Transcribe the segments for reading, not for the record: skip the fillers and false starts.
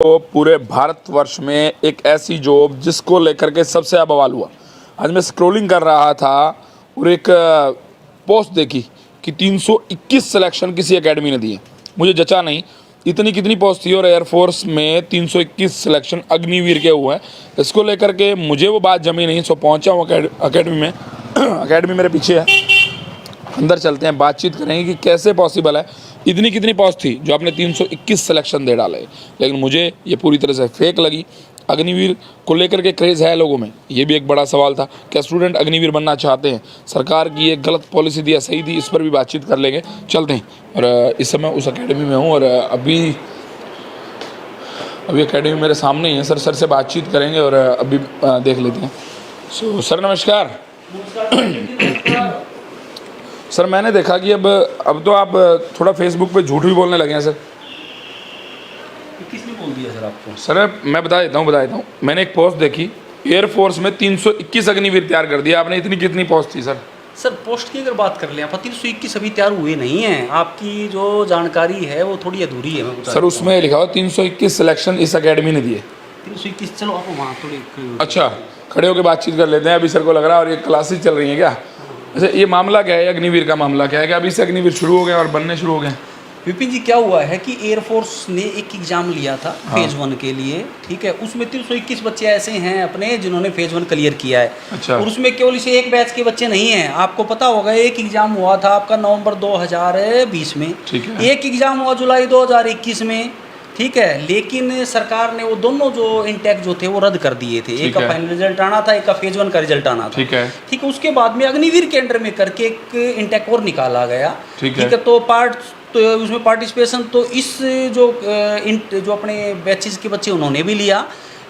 तो पूरे भारतवर्ष में एक ऐसी जॉब जिसको लेकर के सबसे ज़्यादा बवाल हुआ। आज मैं स्क्रॉलिंग कर रहा था और एक पोस्ट देखी कि 321 सिलेक्शन किसी एकेडमी ने दिए। मुझे जचा नहीं इतनी कितनी पोस्ट थी और एयरफोर्स में 321 सिलेक्शन अग्निवीर के हुए हैं। इसको लेकर के मुझे वो बात जमी नहीं, सो पहुंचा हूँ अकेडमी में। अकेडमी मेरे पीछे है, अंदर चलते हैं, बातचीत करेंगे कि कैसे पॉसिबल है इतनी कितनी पोस्ट थी जो आपने 321 सिलेक्शन दे डाले। लेकिन मुझे ये पूरी तरह से फेक लगी। अग्निवीर को लेकर के क्रेज़ है लोगों में, ये भी एक बड़ा सवाल था। क्या स्टूडेंट अग्निवीर बनना चाहते हैं? सरकार की ये गलत पॉलिसी दी या सही दी, इस पर भी बातचीत कर लेंगे। चलते हैं। और इस समय उस अकेडमी में हूँ और अभी अकेडमी मेरे सामने ही है। सर से बातचीत करेंगे और अभी देख लेते हैं। सर नमस्कार। सर मैंने देखा कि अब तो आप थोड़ा फेसबुक पे झूठ भी बोलने लगे हैं। सर किसने बोल दिया सर आपको? सर मैं बता देता हूँ। मैंने एक पोस्ट देखी, एयरफोर्स में 321 अग्निवीर तैयार कर दिया आपने। इतनी कितनी पोस्ट थी सर? सर पोस्ट की अगर बात कर लें आप, 321 अभी तैयार हुए नहीं हैं। आपकी जो जानकारी है वो थोड़ी अधूरी है। मैं सर उसमें लिखा हो 321 सिलेक्शन इस अकेडमी ने दिए। 321, चलो आप वहाँ थोड़ी अच्छा खड़े होकर बातचीत कर लेते हैं। अभी सर को लग रहा है और ये क्लासेस चल रही हैं क्या? अच्छा ये मामला क्या है, अग्निवीर का मामला क्या है कि अभी से अग्निवीर शुरू हो गए और बनने शुरू हो गए? विपिन जी क्या हुआ है कि एयरफोर्स ने एक एग्जाम लिया था फेज 1 के लिए, ठीक है। उसमें 321 बच्चे ऐसे हैं अपने जिन्होंने फेज 1 क्लियर किया है। अच्छा। और उसमें केवल इसे एक बैच के बच्चे नहीं हैं। आपको पता होगा एक एग्जाम हुआ था आपका नवंबर 2020 में, ठीक है। एक एग्जाम हुआ जुलाई 2021 में, ठीक है। लेकिन सरकार ने वो दोनों जो इंटेक जो थे वो रद्द कर दिए थे। एक का फाइनल रिजल्ट आना था, एक का फेज 1 का रिजल्ट आना था, ठीक है। ठीक है। उसके बाद में अग्निवीर के अंडर में करके एक इंटेक और निकाला गया, ठीक है। तो उसमें पार्टिसिपेशन तो इस जो अपने बैचेस के बच्चे उन्होंने भी लिया,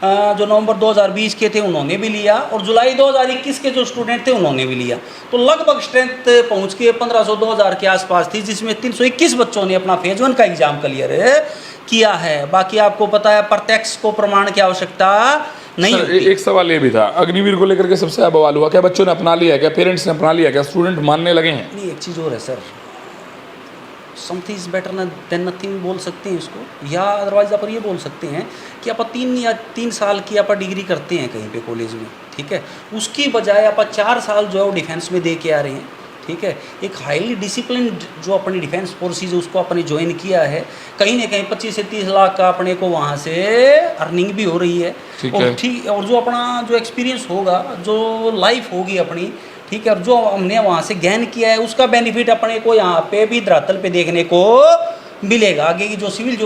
जो नवंबर 2020 के थे उन्होंने भी लिया, और जुलाई 2021 के जो स्टूडेंट थे उन्होंने भी लिया। तो लगभग स्ट्रेंथ पहुंच के 1500-2000 के आसपास थी, जिसमें 321 बच्चों ने अपना फेज 1 का एग्जाम क्लियर किया है। बाकी आपको पता है प्रत्यक्ष को प्रमाण की आवश्यकता नहीं होती। एक सवाल ये भी था, अग्निवीर को लेकर के सबसे ज़्यादा बवाल हुआ, क्या बच्चों ने अपना लिया है, क्या पेरेंट्स ने अपना लिया, क्या स्टूडेंट मानने लगे हैं? नहीं, एक चीज़ और है sir, something is better than nothing बोल सकते हैं इसको, या अदरवाइज आप ये बोल सकते हैं कि आप 3 साल की आप डिग्री करते हैं कहीं पे कॉलेज में, ठीक है। उसकी बजाय आप 4 साल जो है वो डिफेंस में दे के आ रहे हैं, ठीक है। एक हाईली डिसिप्लिन जो अपनी डिफेंस फोर्सेज उसको अपने ज्वाइन किया है, कहीं ना कहीं 25 से 30 लाख का अपने को वहाँ से अर्निंग भी हो रही है। और ठीक, और जो अपना जो एक्सपीरियंस होगा, जो लाइफ होगी अपनी, ठीक है, और जो हमने वहाँ से गेन किया है उसका बेनिफिट अपने को यहाँ पे भी धरातल पे देखने को मिलेगा। आगे की जो सिविल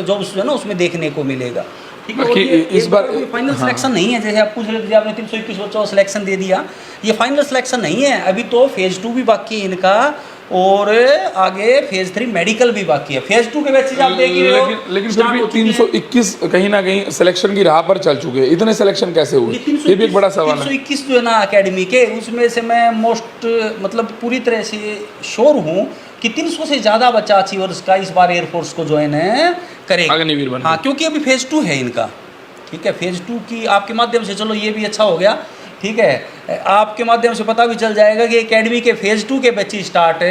जॉब्स है ना उसमें देखने को मिलेगा, ठीक है। इस बार फाइनल सिलेक्शन नहीं है, जैसे आप पूछ रहे थे, आपने 321 बच्चों को सिलेक्शन दे दिया, ये फाइनल सिलेक्शन नहीं है। अभी तो फेज़ 2 भी बाकी है इनका, और आगे फेज़ 3 मेडिकल भी बाकी है। फेज़ 2 के बैचेज आप देख रहे हो, लेकिन फिर भी 321 कहीं ना कहीं सिलेक्शन की राह पर चल चुके हैं। इतने सिलेक्शन कैसे हुए, ये भी एक बड़ा सवाल है। 321 जो है ना अकेडमी के, उसमें से मैं मोस्ट मतलब पूरी तरह से श्योर हूँ कि 300 से ज़्यादा बच्चा अचीवर्स का इस बार एयरफोर्स को ज्वाइन करेगा, अग्निवीर बनने। हाँ, क्योंकि अभी फेज़ 2 है इनका, ठीक है। फेज़ 2 की आपके माध्यम से, चलो ये भी अच्छा हो गया, ठीक है, आपके माध्यम से पता भी चल जाएगा कि एकेडमी के फेज़ 2 के बच्चे स्टार्ट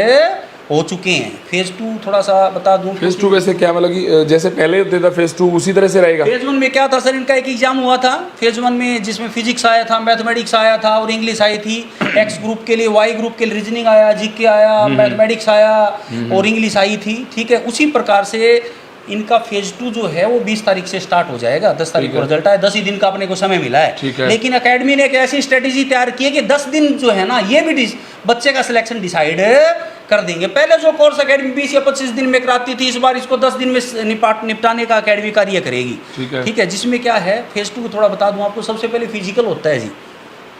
हो चुके हैं। फेज़ 2 थोड़ा सा बता दूं, फेज़ 2 वैसे क्या मतलब कि जैसे पहले होते था फेज़ 2 उसी तरह से रहेगा? फेज़ 1 में क्या था सर, इनका एक एग्जाम हुआ था फेज़ 1 में, जिसमें फिजिक्स आया था, मैथमेटिक्स आया था और इंग्लिश आई थी। एक्स ग्रुप के लिए, वाई ग्रुप के लिए रीजनिंग आया, जीके आया, मैथमेटिक्स आया और इंग्लिश आई थी, ठीक है। उसी प्रकार से इनका फेज़ 2 जो है वो 20 तारीख से स्टार्ट हो जाएगा। 10 तारीख को रिजल्ट आया, 10 ही दिन का अपने को समय मिला है। लेकिन एकेडमी ने एक ऐसी स्ट्रेटेजी तैयार की है कि 10 दिन जो है ना, ये भी बच्चे का सिलेक्शन डिसाइड कर देंगे। पहले जो कोर्स एकेडमी 20 या 25 दिन में कराती थी, इस बार इसको 10 दिन में निपटाने का एकेडमी कार्य करेगी, ठीक है। जिसमें क्या है, फेज़ 2 को थोड़ा बता दूं आपको, सबसे पहले फिजिकल होता है जी,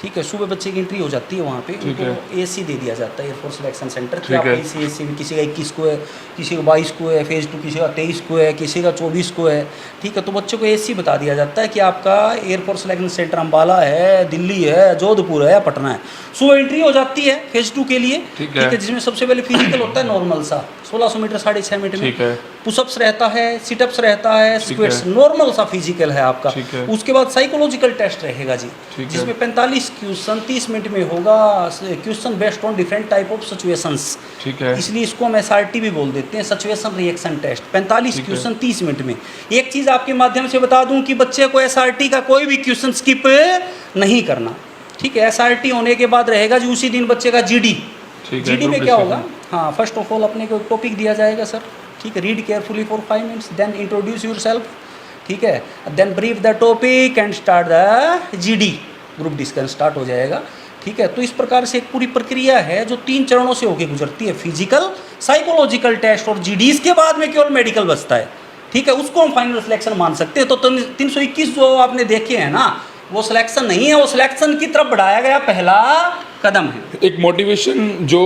ठीक है। सुबह बच्चे की एंट्री हो जाती है वहाँ पे, उनको एसी दे दिया जाता है एयरफोर्स सिलेक्शन सेंटर, कि आप एसी में किसी का 21 को है, किसी का 22 को है फेज़ 2, किसी का 23 को है, किसी का 24 को है, ठीक है। तो बच्चों को एसी बता दिया जाता है कि आपका एयरफोर्स सिलेक्शन सेंटर अम्बाला है, दिल्ली है, जोधपुर है या पटना है। सुबह एंट्री हो जाती है फेज़ 2 के लिए, ठीक है, जिसमें सबसे पहले फिजिकल होता है नॉर्मल सा 1600 मीटर 6.5 मिनट में, पुशअप्स रहता है, सिटअप्स रहता है, स्क्वेट्स, नॉर्मल सा फिजिकल है आपका। उसके बाद साइकोलॉजिकल टेस्ट रहेगा जी, जिसमें 45 क्वेश्चन 30 मिनट में होगा, question based on different type of situations. ठीक है, इसलिए इसको हम SRT भी बोल देते हैं, situation reaction test. 45 question 30 minute में। एक चीज़ आपके माध्यम से बता दूं कि बच्चे को SRT का कोई भी क्वेश्चन स्किप नहीं करना, ठीक है। SRT होने के बाद रहेगा जी उसी दिन बच्चे का GD। GD में क्या होगा, हाँ, फर्स्ट ऑफ ऑल अपने को एक टॉपिक दिया जाएगा सर, ठीक है, read carefully for 5 minutes, then introduce yourself, ठीक है, then brief the topic and start the GD, group discussion start हो जाएगा, ठीक है। तो इस प्रकार से एक पूरी प्रक्रिया है जो 3 चरणों से होकर गुजरती है, फिजिकल, साइकोलॉजिकल टेस्ट और GD। इसके बाद में केवल मेडिकल बचता है, ठीक है, उसको हम फाइनल सिलेक्शन मान सकते हैं। तो 321 जो आपने देखे हैं ना, वो सिलेक्शन नहीं है, वो सिलेक्शन की तरफ बढ़ाया गया पहला कदम है। एक मोटिवेशन जो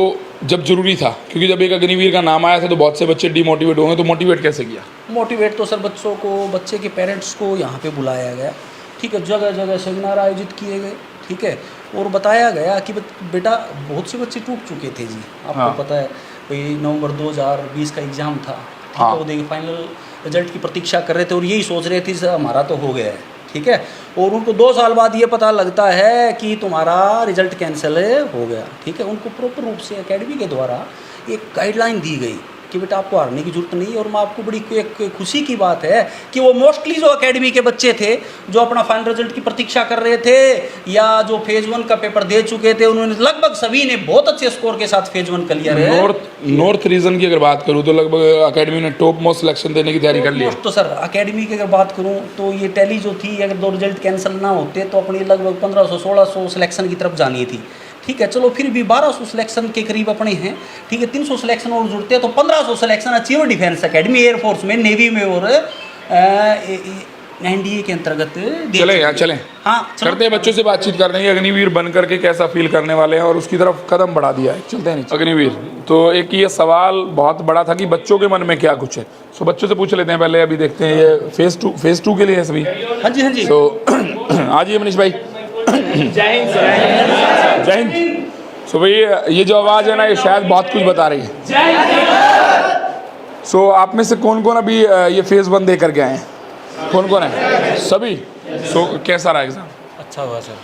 जब जरूरी था, क्योंकि जब एक अग्निवीर का नाम आया था तो बहुत से बच्चे डिमोटिवेट होंगे, तो मोटिवेट कैसे किया? मोटिवेट तो सर बच्चों को, बच्चे के पेरेंट्स को यहाँ पे बुलाया गया, ठीक है, जगह जगह सेमिनार आयोजित किए गए, ठीक है, और बताया गया कि बेटा बहुत से बच्चे टूट चुके थे जी, आपको हाँ। पता है, भाई नवंबर 2020 का एग्ज़ाम था, ठीक हाँ। है, वो देखिए फाइनल रिजल्ट की प्रतीक्षा कर रहे थे और यही सोच रहे थे सर हमारा तो हो गया है, ठीक है, और उनको 2 साल बाद ये पता लगता है कि तुम्हारा रिजल्ट कैंसिल हो गया, ठीक है। उनको प्रॉपर रूप से एकेडमी के द्वारा एक गाइडलाइन दी गई कि बेटा आपको हारने की जरूरत नहीं है। और मैं आपको बड़ी एक खुशी की बात है कि वो मोस्टली जो एकेडमी के बच्चे थे जो अपना फाइनल रिजल्ट की प्रतीक्षा कर रहे थे या जो फेज 1 का पेपर दे चुके थे, उन्होंने लगभग सभी ने बहुत अच्छे स्कोर के साथ फेज 1 क्लियर है। नॉर्थ रीजन की अगर बात करूँ तो लगभग एकेडमी ने टॉप मोस्ट सिलेक्शन देने की तैयारी कर ली है। तो सर एकेडमी की अगर बात करूँ तो ये टैली जो थी, अगर 2 रिजल्ट कैंसिल ना होते तो अपनी लगभग 1500-1600 सिलेक्शन की तरफ जानी थी, ठीक है। चलो फिर भी 1200 सिलेक्शन के करीब अपने हैं, ठीक है, 300 सिलेक्शन और जुड़ते हैं तो 1500 selection achieve defence academy, air force में, नेवी में और NDA के अंतर्गत। चले यहाँ चलें, हाँ करते हैं बच्चों से बातचीत करने की, अग्निवीर बन करके कैसा फील करने वाले हैं और उसकी तरफ कदम बढ़ा दिया है। चलते हैं नीचे। अग्निवीर, तो एक ये सवाल बहुत बड़ा था कि बच्चों के मन में क्या कुछ है, सो बच्चों से पूछ लेते हैं पहले। अभी देखते हैं ये फेज टू के लिए है सभी। हाँ जी, हाँ जी। तो आज ये मनीष भाई, जय हिंद। सो भाई ये जो आवाज़ है ना, ये शायद बहुत कुछ बता रही है। सो आप में से कौन कौन अभी ये फेज़ 1 दे करके आए हैं? कौन कौन है? सभी। सो कैसा रहा एग्ज़ाम? अच्छा हुआ सर।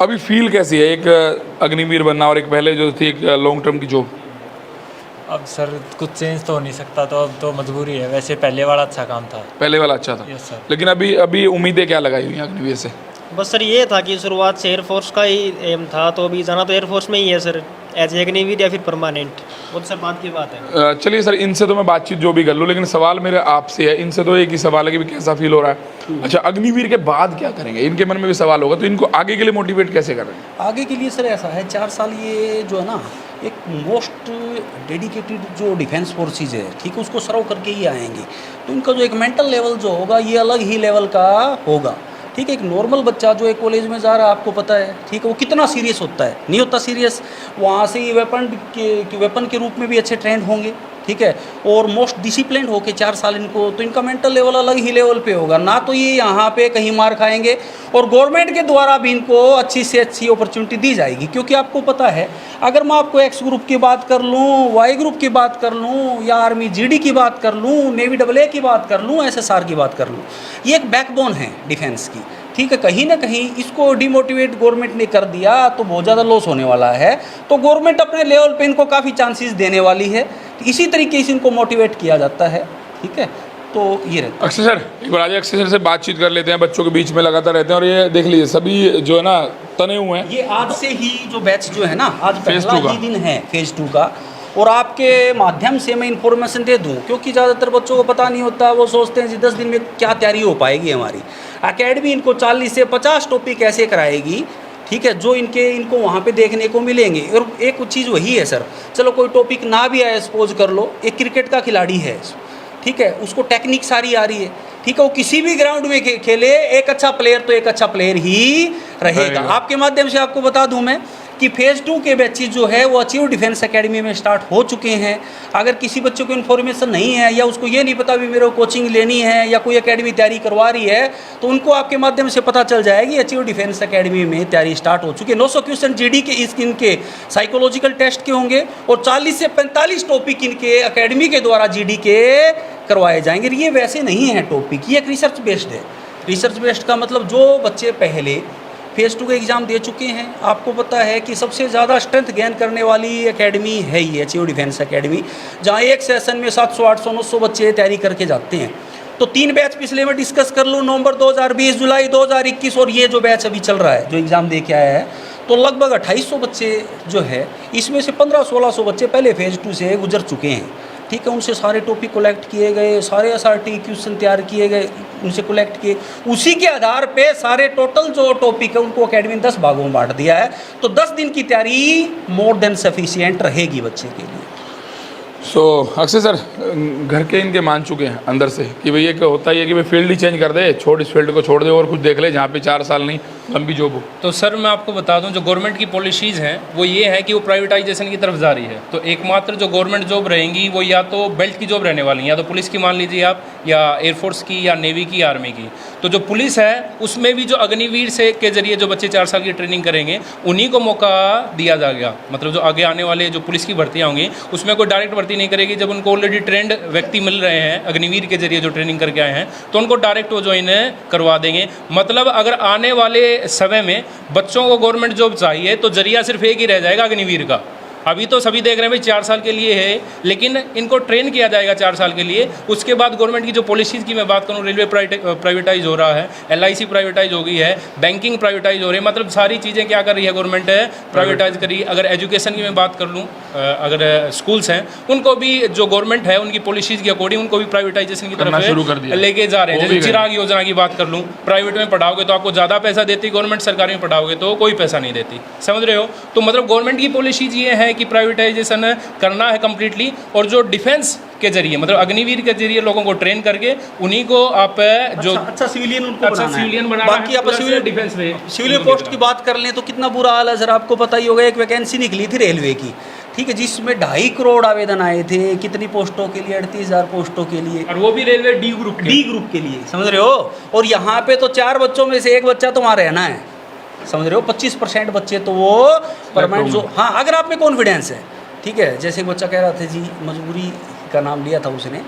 अभी फील कैसी है एक अग्निवीर बनना और एक पहले जो थी एक लॉन्ग टर्म की जॉब? अब सर कुछ चेंज तो हो नहीं सकता, तो अब तो मजबूरी है। वैसे पहले वाला अच्छा काम था। पहले वाला अच्छा था, यस सर। लेकिन अभी उम्मीदें क्या लगाई हुई हैं अग्निवीर से? बस सर ये था कि शुरुआत से एयरफोर्स का ही एम था, तो अभी जाना तो एयरफोर्स में ही है सर, एज अग्निवीर या फिर परमानेंट, वो तो सर बात की बात है। चलिए सर, इनसे तो मैं बातचीत जो भी कर लूँ, लेकिन सवाल मेरे आपसे है। इनसे तो एक ही सवाल है कि भी कैसा फील हो रहा है। अच्छा, अग्निवीर के बाद क्या करेंगे? इनके मन में भी सवाल होगा, तो इनको आगे के लिए मोटिवेट कैसे कर रहे हैं? आगे के लिए सर ऐसा है, 4 साल ये जो है ना एक मोस्ट डेडिकेटेड जो डिफेंस फोर्सेस है, ठीक है, उसको सर्व करके ही आएंगे। तो इनका जो एक मेंटल लेवल जो होगा ये अलग ही लेवल का होगा, ठीक है। एक नॉर्मल बच्चा जो एक कॉलेज में जा रहा है, आपको पता है, ठीक है, वो कितना सीरियस होता है, नहीं होता सीरियस। वहाँ से ही वेपन के रूप में भी अच्छे ट्रेंड होंगे, ठीक है, और मोस्ट डिसिप्लिन होके 4 साल इनको, तो इनका मेंटल लेवल अलग ही लेवल पे होगा ना। तो ये यहाँ पे कहीं मार खाएंगे और गवर्नमेंट के द्वारा भी इनको अच्छी से अच्छी अपॉर्चुनिटी दी जाएगी। क्योंकि आपको पता है, अगर मैं आपको एक्स ग्रुप की बात कर लूँ, वाई ग्रुप की बात कर लूँ, या आर्मी GD की बात कर लूँ, नेवी AA की बात कर लूँ, SSR की बात कर लूँ, ये एक बैकबोन है डिफेंस की, ठीक है। कहीं ना कहीं इसको डिमोटिवेट गवर्नमेंट ने कर दिया तो बहुत ज़्यादा लॉस होने वाला है। तो गवर्नमेंट अपने लेवल पे इनको काफ़ी चांसेस देने वाली है, इसी तरीके से इनको मोटिवेट किया जाता है, ठीक है। तो ये रहता है। अक्षय सर, एक बार आज अक्षय सर से बातचीत कर लेते हैं। बच्चों के बीच में लगातार रहते हैं और ये देख लीजिए सभी जो है ना तने हुए हैं। ये आज से ही जो बैच जो है ना, आज फेज पहला 2 का ही दिन है फेज 2 का, और आपके माध्यम से मैं इन्फॉर्मेशन दे दूं, क्योंकि ज़्यादातर बच्चों को पता नहीं होता, वो सोचते हैं जी 10 दिन में क्या तैयारी हो पाएगी हमारी। एकेडमी इनको 40 से 50 टॉपिक ऐसे कराएगी, ठीक है, जो इनको वहाँ पे देखने को मिलेंगे। और एक चीज़ वही है सर, चलो कोई टॉपिक ना भी आए, सपोज कर लो एक क्रिकेट का खिलाड़ी है, ठीक है, उसको टेक्निक सारी आ रही है, ठीक है, वो किसी भी ग्राउंड में खेले, एक अच्छा प्लेयर तो एक अच्छा प्लेयर ही रहेगा। आपके माध्यम से आपको बता दूं मैं, कि फेज़ 2 के बैचेज जो है वो अचीव डिफेंस एकेडमी में स्टार्ट हो चुके हैं। अगर किसी बच्चे को इन्फॉर्मेशन नहीं है या उसको ये नहीं पता भी मेरे को कोचिंग लेनी है या कोई एकेडमी तैयारी करवा रही है, तो उनको आपके माध्यम से पता चल जाएगी अचीव डिफेंस एकेडमी में तैयारी स्टार्ट हो चुकी है। 900 क्वेश्चन जीडी के इनके साइकोलॉजिकल टेस्ट के होंगे और 40 से 45 टॉपिक इनके एकेडमी के द्वारा जीडी के करवाए जाएंगे। ये वैसे नहीं है टॉपिक, ये एक रिसर्च बेस्ड है। रिसर्च बेस्ड का मतलब जो बच्चे पहले फेज़ 2 का एग्ज़ाम दे चुके हैं, आपको पता है कि सबसे ज़्यादा स्ट्रेंथ गेन करने वाली एकेडमी है ये अचीव डिफेंस एकेडमी, जहाँ एक सेशन में 700 800 900 बच्चे तैयारी करके जाते हैं। तो 3 बैच पिछले में डिस्कस कर लूँ, नवंबर 2020, जुलाई 2021 और ये जो बैच अभी चल रहा है जो एग्ज़ाम दे के आया है, तो लगभग 2800 बच्चे जो है, इसमें से 1500-1600 बच्चे पहले फेज़ 2 से गुजर चुके हैं। ठीक है, उनसे सारे टॉपिक कलेक्ट किए गए, सारे एसआरटी क्वेश्चन तैयार किए गए, उनसे कलेक्ट किए, उसी के आधार पे सारे टोटल जो टॉपिक है उनको एकेडमी ने 10 भागों में बांट दिया है। तो 10 दिन की तैयारी मोर देन सफिशिएंट रहेगी बच्चे के लिए। अक्षय सर, घर के इनके मान चुके हैं अंदर से कि भाई ये होता ही है कि भाई फील्ड ही चेंज कर दे, छोड़ इस फील्ड को छोड़ दे और कुछ देख ले जहाँ पे 4 साल नहीं लंबी जॉब हो। तो सर मैं आपको बता दूं, जो गवर्नमेंट की पॉलिसीज़ हैं वो ये है कि वो प्राइवेटाइजेशन की तरफ जा रही है। तो एकमात्र जो गवर्नमेंट जॉब रहेंगी वो या तो बेल्ट की जॉब रहने वाली है, या तो पुलिस की मान लीजिए आप, या एयरफोर्स की, या नेवी की, आर्मी की। तो जो पुलिस है उसमें भी जो अग्निवीर से के जरिए जो बच्चे 4 साल की ट्रेनिंग करेंगे उन्हीं को मौका दिया जाएगा। मतलब जो आगे आने वाले जो पुलिस की भर्तियाँ होंगी उसमें कोई डायरेक्ट भर्ती नहीं करेगी। जब उनको ऑलरेडी ट्रेंड व्यक्ति मिल रहे हैं अग्निवीर के जरिए जो ट्रेनिंग करके आए हैं, तो उनको डायरेक्ट वो ज्वाइन करवा देंगे। मतलब अगर आने वाले समय में बच्चों को गवर्नमेंट जॉब चाहिए तो जरिया सिर्फ एक ही रह जाएगा अग्निवीर का। अभी तो सभी देख रहे हैं भाई 4 साल के लिए है, लेकिन इनको ट्रेन किया जाएगा 4 साल के लिए। उसके बाद गवर्नमेंट की जो पॉलिसीज़ की मैं बात करूँ, रेलवे प्राइवेटाइज हो रहा है, LIC प्राइवेटाइज हो गई है, बैंकिंग प्राइवेटाइज हो रही है, मतलब सारी चीज़ें क्या कर रही है गवर्नमेंट है, प्राइवेटाइज करी। अगर एजुकेशन की मैं बात कर लूँ, अगर स्कूल्स हैं उनको भी जो गवर्नमेंट है उनकी पॉलिसीज़ के अकॉर्डिंग उनको भी प्राइवेटाइजेशन की तरफ शुरू कर दिया, लेके जा रहे हैं। जैसे चिराग योजना की बात कर लूँ, प्राइवेट में पढ़ाओगे तो आपको ज़्यादा पैसा देती गवर्नमेंट, सरकारी में पढ़ाओगे तो कोई पैसा नहीं देती, समझ रहे हो। तो मतलब गवर्नमेंट की पॉलिसीज ये है कि प्राइवेटाइजेशन करना है कम्प्लीटली, और जो डिफेंस के जरिए मतलब अग्निवीर के जरिए लोगों को ट्रेन करके उन्हीं को आप जो अच्छा सिविलियन उनको अच्छा सिविलियन बनाना है। बाकी आप सिविल डिफेंस में सिविल पोस्ट की बात कर लें तो कितना बुरा हाल है सर, आपको पता ही होगा। एक वैकेंसी निकली थी रेलवे की, ठीक है, जिसमें 2.5 करोड़ आवेदन आए थे। कितनी पोस्टों के लिए? 38,000 पोस्टों के लिए, और वो भी रेलवे डी ग्रुप के लिए, समझ रहे हो। और यहाँ पे तो 4 बच्चों में से 1 बच्चा तो वहाँ रहना है, समझ रहे हो। 25% बच्चे तो वो परमानेंट जो, हाँ अगर आप में कॉन्फिडेंस है, ठीक है। जैसे एक बच्चा कह रहा था जी, मजबूरी का नाम लिया था उसने,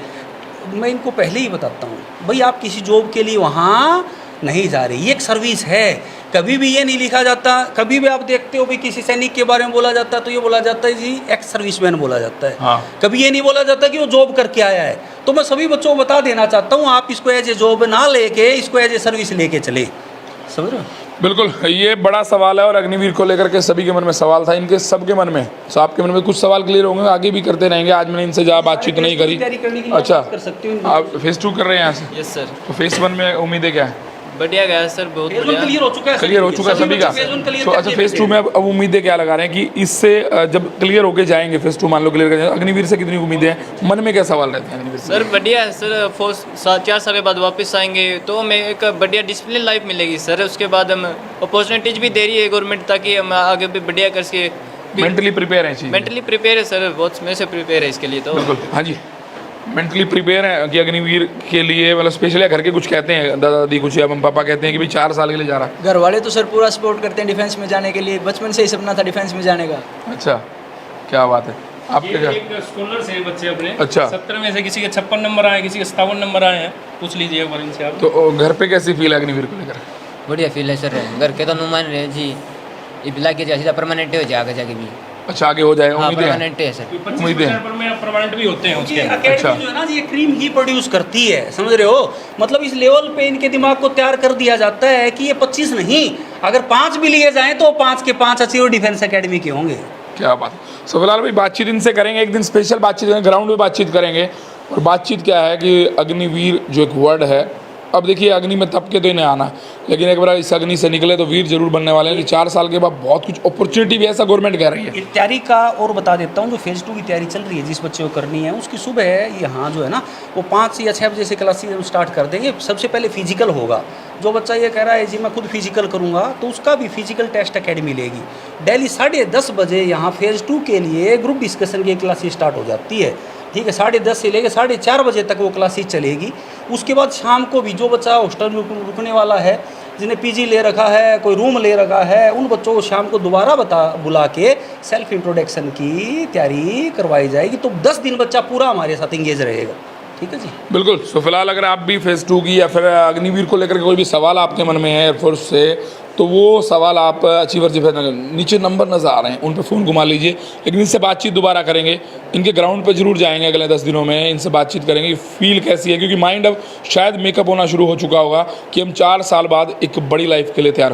मैं इनको पहले ही बताता हूँ भाई, आप किसी जॉब के लिए वहाँ नहीं जा रहे, ये एक सर्विस है। कभी भी ये नहीं लिखा जाता, कभी भी आप देखते हो भाई किसी सैनिक के बारे में बोला जाता है तो ये बोला जाता है जी एक्स सर्विसमैन बोला जाता है। हाँ। कभी ये नहीं बोला जाता कि वो जॉब करके आया है। तो मैं सभी बच्चों को बता देना चाहता हूँ, आप इसको एज ए जॉब ना लेके इसको एज ए सर्विस लेके चले, समझ रहे हो। बिल्कुल, ये बड़ा सवाल है और अग्निवीर को लेकर के सभी के मन में सवाल था, इनके सबके मन में। तो आपके मन में कुछ सवाल क्लियर होंगे, आगे भी करते रहेंगे। आज मैंने इनसे ज़्यादा बातचीत नहीं करी। अच्छा, आप फेज़ 2 कर रहे हैं यहाँ से? Yes sir. तो फेज़ 1 में उम्मीदें क्या है? बढ़िया गया सर, बहुत बढ़िया। क्लियर हो चुका है, क्लियर हो चुका है सभी का। तो अच्छा, फेज़ 2 में अब उम्मीदें क्या लगा रहे हैं कि इससे जब क्लियर होके जाएंगे फेज़ 2, मान लो क्लियर कर जाएंगे, अग्निवीर से कितनी उम्मीदें हैं, मन में क्या सवाल रहते हैं अग्निवीर से? सर बढ़िया है सर, 4 साल के बाद वापस आएंगे तो हमें एक बढ़िया डिसिप्लिन लाइफ मिलेगी सर। उसके बाद हम अपॉर्चुनिटीज भी दे रही है गवर्नमेंट, ताकि हम आगे भी बढ़िया कर सके। मेंटली प्रिपेयर हैं? मेंटली प्रिपेयर है सर, बहुत समय से प्रिपेयर है इसके लिए। तो बिल्कुल, हाँ जी, मेंटली प्रिपेयर है कि अग्निवीर के लिए, मतलब स्पेशली घर के कुछ कहते हैं, दादा दादी कुछ या पापा कहते हैं कि भाई 4 साल के लिए जा रहा है? घर वाले तो सर पूरा सपोर्ट करते हैं डिफेंस में जाने के लिए, बचपन से ही सपना था डिफेंस में जाने का। अच्छा, क्या बात है। आपके क्या? एक स्कॉलर से बच्चे अपने, अच्छा। 70 में से किसी के 56 नंबर आए, किसी के 57 नंबर आए हैं, पूछ लीजिए एक बार इनसे आप। तो घर पे कैसी फील है अग्निवीर को लेकर? बढ़िया फील है सर, घर के तो नुमान रहे जी, ये बिला के जैसे परमानेंट हो जाए आगे जाके भी। अच्छा, आगे हो जाएगा, हाँ, उम्मीदें हैं? परमानेंट है सर। 25% परमानेंट भी होते हैं उसके। अच्छा। जो है ना, ये क्रीम ही प्रोड्यूस करती है, समझ रहे हो। मतलब इस लेवल पे इनके दिमाग को तैयार कर दिया जाता है कि ये 25 नहीं, अगर 5 भी लिए जाएं तो 5 के 5 अचीव डिफेंस एकेडमी के होंगे। क्या बात है। सो फिलहाल भाई बातचीत इनसे करेंगे, एक दिन स्पेशल बातचीत करेंगे, ग्राउंड में बातचीत करेंगे। और बातचीत क्या है कि अग्निवीर जो एक वर्ड है, अब देखिए अग्नि में तप के तो इन्हें आना, लेकिन एक बार इस अग्नि से निकले तो वीर जरूर बनने वाले हैं। 4 साल के बाद बहुत कुछ अपॉर्चुनिटी भी, ऐसा गवर्नमेंट कह रही है। तैयारी का और बता देता हूँ, जो फेज़ 2 की तैयारी चल रही है जिस बच्चे को करनी है, उसकी सुबह यहाँ जो है ना वो 5 या 6 बजे से क्लासेस हम स्टार्ट कर देंगे। सबसे पहले फिजिकल होगा। जो बच्चा ये कह रहा है जी मैं खुद फिजिकल करूँगा, तो उसका भी फिजिकल टेस्ट अकेडमी लेगी। डेली 10:30 बजे यहाँ फेज़ 2 के लिए ग्रुप डिस्कशन की क्लासेस स्टार्ट हो जाती है, ठीक है। 10:30 से लेकर 4:30 बजे तक वो क्लासेस चलेगी। उसके बाद शाम को भी जो बच्चा हॉस्टल में रुकने वाला है, जिन्हें पीजी ले रखा है, कोई रूम ले रखा है, उन बच्चों को शाम को दोबारा बुला के सेल्फ इंट्रोडक्शन की तैयारी करवाई जाएगी। तो 10 दिन बच्चा पूरा हमारे साथ इंगेज रहेगा, ठीक है जी। बिल्कुल। सो फिलहाल अगर आप भी फेज़ 2 की या फिर अग्निवीर को लेकर कोई भी सवाल आपके मन में है एयरफोर्स से, तो वो सवाल आप अचीवर जी नीचे नंबर नज़र आ रहे हैं, उन पर फ़ोन घुमा लीजिए। लेकिन इनसे बातचीत दोबारा करेंगे, इनके ग्राउंड पे जरूर जाएंगे अगले 10 दिनों में, इनसे बातचीत करेंगे फील कैसी है, क्योंकि माइंड अब शायद मेकअप होना शुरू हो चुका होगा कि हम 4 साल बाद एक बड़ी लाइफ के लिए तैयार